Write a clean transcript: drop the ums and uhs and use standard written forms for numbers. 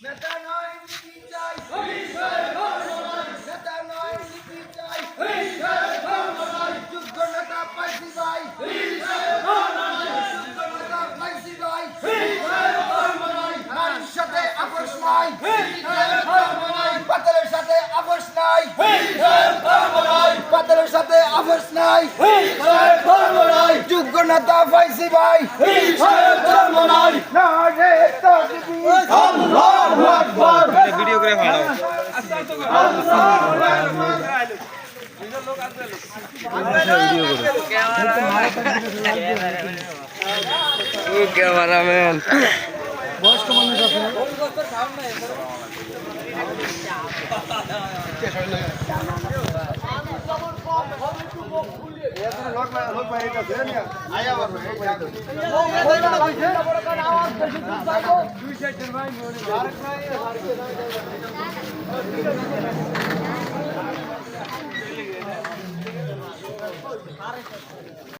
নেতা নয় নীতি চাই, নেতা নয় নীতি চাই, যোগ্য নেতা পাইছি ভাই, যোগ্য নেতা পাইছি ভাই, নারীর সাথে আপোষ নাই, পাতালের সাথে আপোষ নাই, পাতালের সাথে আপোষ নাই, যোগ্য নেতা পাইছি ভাই, নারে তাকবীর, আল্লাহু আকবার, ভিডিও করে ভালো ক্যামেরাম্যান বয়স্ক মানুষ আছে